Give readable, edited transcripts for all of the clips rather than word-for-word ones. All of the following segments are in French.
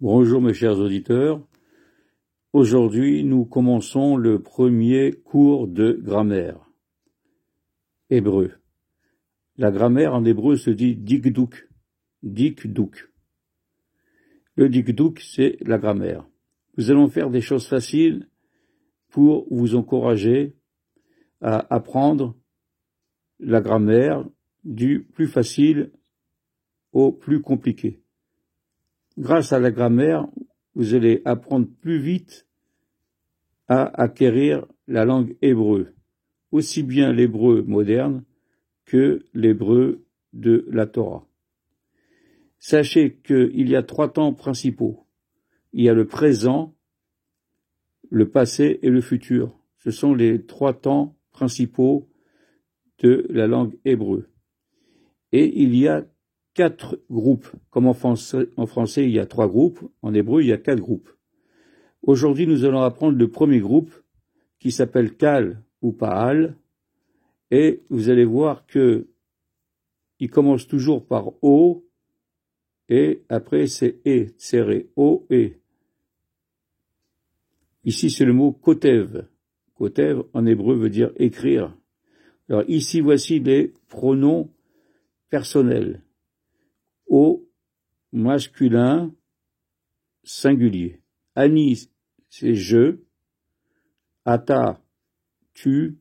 Bonjour mes chers auditeurs. Aujourd'hui, nous commençons le premier cours de grammaire. Hébreu. La grammaire en hébreu se dit dikdouk. Dikdouk. Le dikdouk, c'est la grammaire. Nous allons faire des choses faciles pour vous encourager à apprendre la grammaire du plus facile au plus compliqué. Grâce à la grammaire, vous allez apprendre plus vite à acquérir la langue hébreu, aussi bien l'hébreu moderne que l'hébreu de la Torah. Sachez qu'il y a 3 temps principaux. Il y a le présent, le passé et le futur. Ce sont les 3 temps principaux de la langue hébreu. Et il y a 4 groupes. Comme en français, il y a 3 groupes, en hébreu, il y a 4 groupes. Aujourd'hui, nous allons apprendre le premier groupe qui s'appelle Kal ou Paal, et vous allez voir que il commence toujours par O, et après c'est E, serré, O, E. Ici, c'est le mot Kotev. Kotev, en hébreu, veut dire écrire. Alors ici, voici les pronoms personnels. Au masculin singulier. Ani, c'est je. Ata, tu.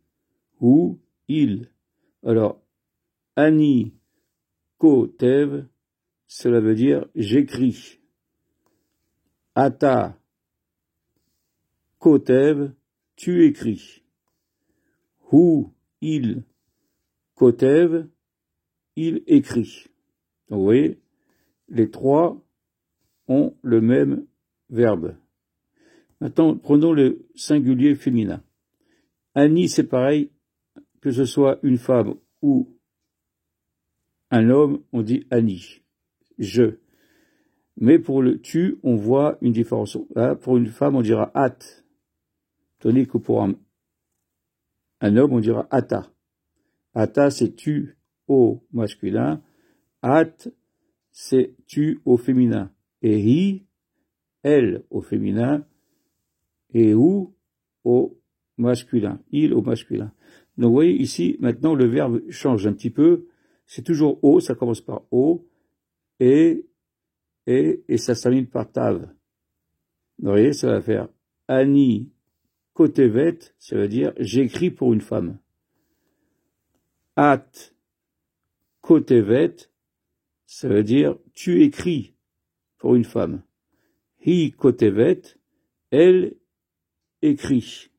Ou, il. Alors, Ani kotev, cela veut dire j'écris. Ata kotev, tu écris. Ou, il kotev, il écrit. Donc, vous voyez, les 3 ont le même verbe. Maintenant, prenons le singulier féminin. Ani, c'est pareil, que ce soit une femme ou un homme, on dit Ani, je. Mais pour le tu, on voit une différence. Là, pour une femme, on dira at, tandis que pour un homme, on dira ata. Ata, c'est tu au masculin. At, c'est tu au féminin. Et hi, elle au féminin. Et ou au masculin. Il au masculin. Donc vous voyez ici, maintenant, le verbe change un petit peu. C'est toujours o, ça commence par o. Et ça se termine par tav. Vous voyez, ça va faire ani kotevet, ça veut dire j'écris pour une femme. At kotevet, ça veut dire tu écris pour une femme. Hi kotevet, elle écrit.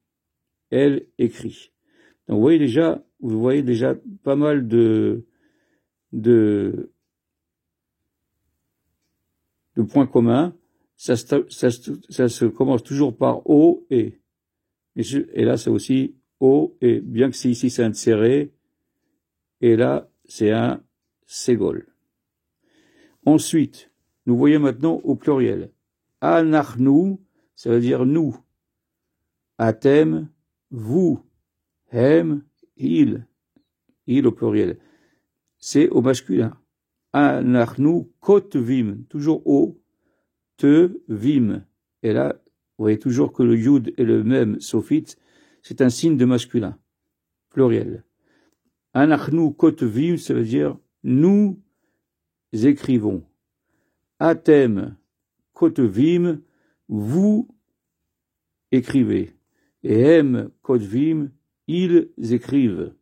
Elle écrit. Donc vous voyez déjà pas mal de points communs. Ça se commence toujours par O et. Et là, c'est aussi O et. Bien que ici, c'est un serré. Et là, c'est un ségol. Ensuite, nous voyons maintenant au pluriel. Anachnu, ça veut dire nous. Atem, vous. Hem, il au pluriel. C'est au masculin. Anachnu kotvim, toujours O, te vim. Et là, vous voyez toujours que le yud est le même sophite, c'est un signe de masculin, pluriel. Anachnu kotvim, ça veut dire nous écrivons. Atem kotvim, vous écrivez. Et hem kotvim, ils écrivent.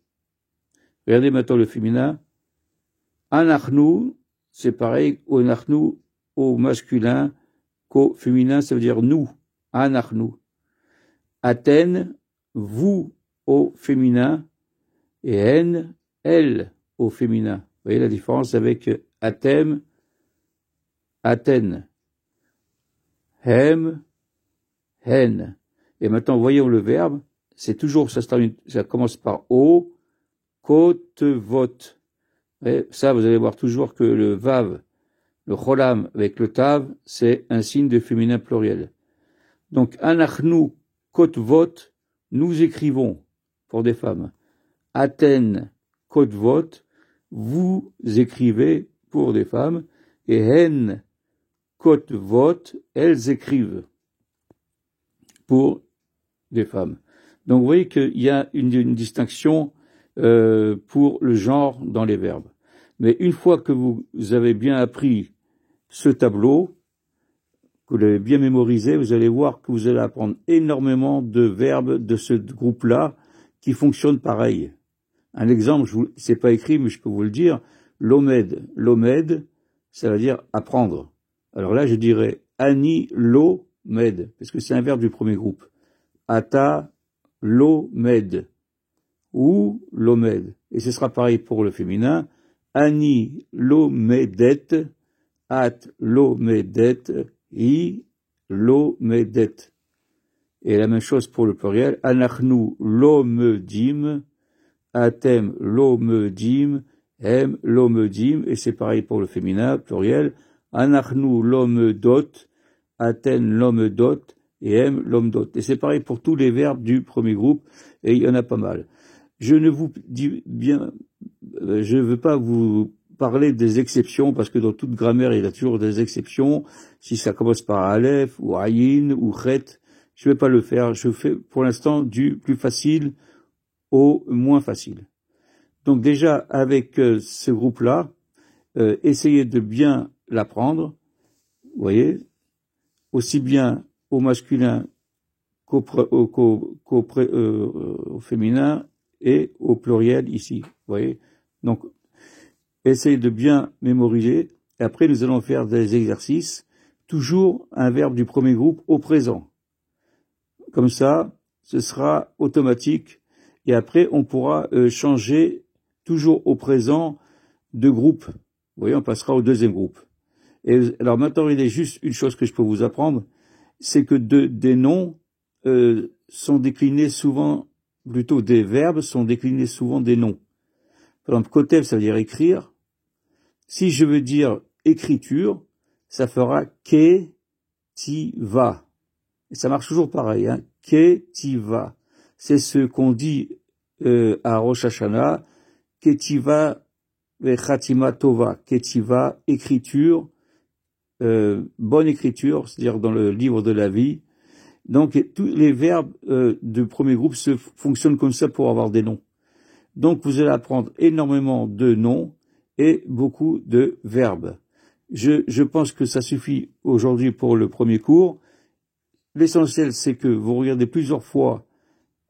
Regardez maintenant le féminin. Anachnu, c'est pareil, anachnu au masculin, qu'au féminin, ça veut dire nous. Anachnu. Aten, vous au féminin, et en, elle au féminin. Vous voyez la différence avec atem, aten. Hem, hen. Et maintenant, voyons le verbe. C'est toujours, ça commence par o, kotvot. Et ça, vous allez voir toujours que le vav, le cholam avec le tav, c'est un signe de féminin pluriel. Donc, anachnu kotvot, nous écrivons pour des femmes. Aten kotvot, vous écrivez pour des femmes. Et hen kotvot, elles écrivent pour des femmes. Donc vous voyez qu'il y a une distinction pour le genre dans les verbes. Mais une fois que vous avez bien appris ce tableau, que vous l'avez bien mémorisé, vous allez voir que vous allez apprendre énormément de verbes de ce groupe-là qui fonctionnent pareil. Un exemple, c'est pas écrit, mais je peux vous le dire, l'omed. L'omed, ça veut dire apprendre. Alors là, je dirais ani lomed, parce que c'est un verbe du premier groupe. Ata lomed ou lomed. Et ce sera pareil pour le féminin. Ani lomedet, at lomedet, i lomedet. Et la même chose pour le pluriel. Anachnu lomedim, atem lomedim, em lomedim. Et c'est pareil pour le féminin, pluriel. Anachnu lomedot, aten lomedot, et em lomdot. Et c'est pareil pour tous les verbes du premier groupe, et il y en a pas mal. Je ne vous dis bien, je ne veux pas vous parler des exceptions, parce que dans toute grammaire, il y a toujours des exceptions. Si ça commence par Aleph, ou Ayin, ou Chet, je ne vais pas le faire. Je fais pour l'instant du plus facile au moins facile. Donc déjà, avec ce groupe-là, essayez de bien l'apprendre. Vous voyez, aussi bien au masculin qu'au féminin et au pluriel ici. Vous voyez, donc essayez de bien mémoriser. Et après, nous allons faire des exercices. Toujours un verbe du premier groupe au présent. Comme ça, ce sera automatique. Et après, on pourra changer toujours au présent de groupe. Vous voyez, on passera au deuxième groupe. Et alors maintenant, il y a juste une chose que je peux vous apprendre, c'est que des noms sont déclinés souvent, plutôt des verbes sont déclinés souvent des noms. Par exemple, kotev, ça veut dire écrire. Si je veux dire écriture, ça fera ketiva. Et ça marche toujours pareil, hein. Ketiva. C'est ce qu'on dit à Rosh Hashanah, ketiva vechatima tova. Ketiva, écriture, bonne écriture, c'est-à-dire dans le livre de la vie. Donc tous les verbes du premier groupe fonctionnent comme ça pour avoir des noms. Donc vous allez apprendre énormément de noms et beaucoup de verbes. Je pense que ça suffit aujourd'hui pour le premier cours. L'essentiel, c'est que vous regardez plusieurs fois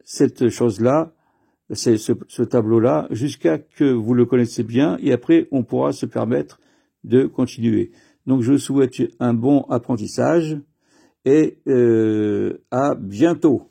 cette chose-là, ce tableau-là, jusqu'à que vous le connaissez bien, et après on pourra se permettre de continuer. Donc je vous souhaite un bon apprentissage et à bientôt.